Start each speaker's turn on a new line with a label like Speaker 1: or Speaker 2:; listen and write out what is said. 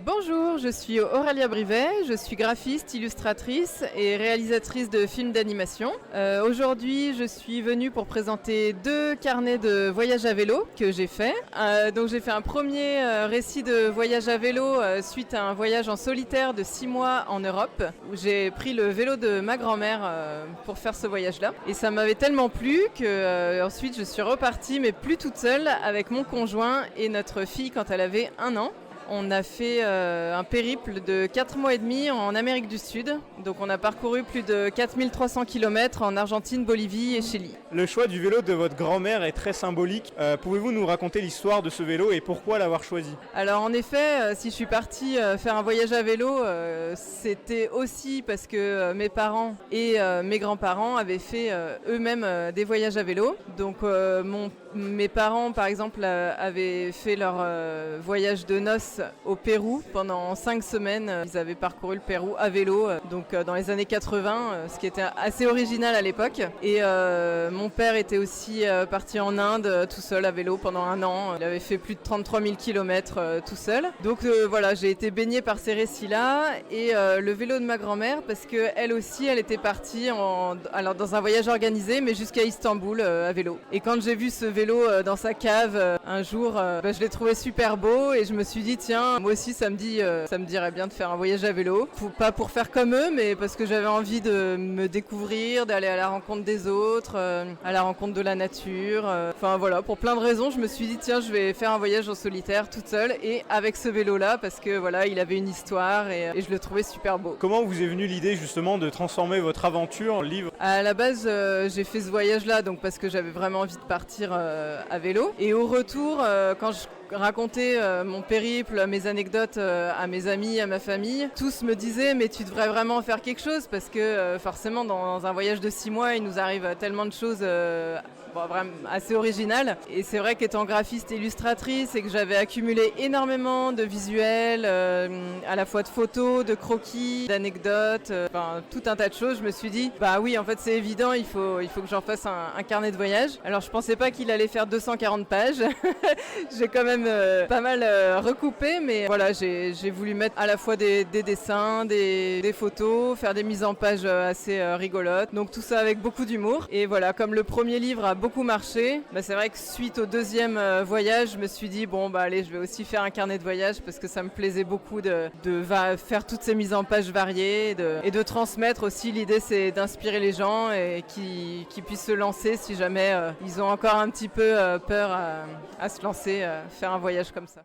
Speaker 1: Bonjour, je suis Aurélia Brivet, je suis graphiste, illustratrice et réalisatrice de films d'animation. Aujourd'hui, je suis venue pour présenter 2 carnets de voyage à vélo que j'ai fait. Donc j'ai fait un premier récit de voyage à vélo suite à un voyage en solitaire de 6 mois en Europe, où j'ai pris le vélo de ma grand-mère pour faire ce voyage-là. Et ça m'avait tellement plu que ensuite je suis repartie, mais plus toute seule, avec mon conjoint et notre fille quand elle avait 1 an. On a fait un périple de 4 mois et demi en Amérique du Sud. Donc on a parcouru plus de 4300 km en Argentine, Bolivie et Chili.
Speaker 2: Le choix du vélo de votre grand-mère est très symbolique. Pouvez-vous nous raconter l'histoire de ce vélo et pourquoi l'avoir choisi ?
Speaker 1: Alors en effet, si je suis partie faire un voyage à vélo, c'était aussi parce que mes parents et mes grands-parents avaient fait eux-mêmes des voyages à vélo. Donc mes parents, par exemple, avaient fait leur voyage de noces au Pérou pendant 5 semaines. Ils avaient parcouru le Pérou à vélo, donc dans les années 80, ce qui était assez original à l'époque. Et mon père était aussi parti en Inde tout seul à vélo pendant 1 an. Il avait fait plus de 33 000 km tout seul. Donc voilà, j'ai été baignée par ces récits-là. Et le vélo de ma grand-mère, parce qu'elle aussi, elle était partie alors dans un voyage organisé, mais jusqu'à Istanbul à vélo. Et quand j'ai vu ce vélo dans sa cave un jour, je l'ai trouvé super beau et je me suis dit tiens, moi aussi ça me dirait bien de faire un voyage à vélo. Pas pour faire comme eux, mais parce que j'avais envie de me découvrir, d'aller à la rencontre des autres, à la rencontre de la nature. Enfin voilà, pour plein de raisons, je me suis dit tiens, je vais faire un voyage en solitaire toute seule et avec ce vélo-là parce que voilà, il avait une histoire et je le trouvais super beau.
Speaker 2: Comment vous est venue l'idée justement de transformer votre aventure en livre ?
Speaker 1: À la base, j'ai fait ce voyage-là donc parce que j'avais vraiment envie de partir à vélo. Et au retour, quand je racontais mon périple, mes anecdotes à mes amis, à ma famille, tous me disaient mais tu devrais vraiment faire quelque chose parce que forcément dans un voyage de 6 mois il nous arrive tellement de choses vraiment assez originales. Et c'est vrai qu'étant graphiste et illustratrice et que j'avais accumulé énormément de visuels, à la fois de photos, de croquis, d'anecdotes, tout un tas de choses, je me suis dit bah oui en fait c'est évident, il faut que j'en fasse un carnet de voyage. Alors je pensais pas qu'il allait faire 240 pages. J'ai quand même pas mal recoupé, mais voilà, j'ai voulu mettre à la fois des dessins, des photos, faire des mises en page assez rigolotes, donc tout ça avec beaucoup d'humour. Et voilà, comme le premier livre a beaucoup marché, c'est vrai que suite au deuxième voyage, je me suis dit bon bah allez, je vais aussi faire un carnet de voyage parce que ça me plaisait beaucoup de faire toutes ces mises en page variées et de transmettre aussi. L'idée c'est d'inspirer les gens et qui puissent se lancer si jamais ils ont encore un petit peu peur à se lancer, faire un voyage comme ça.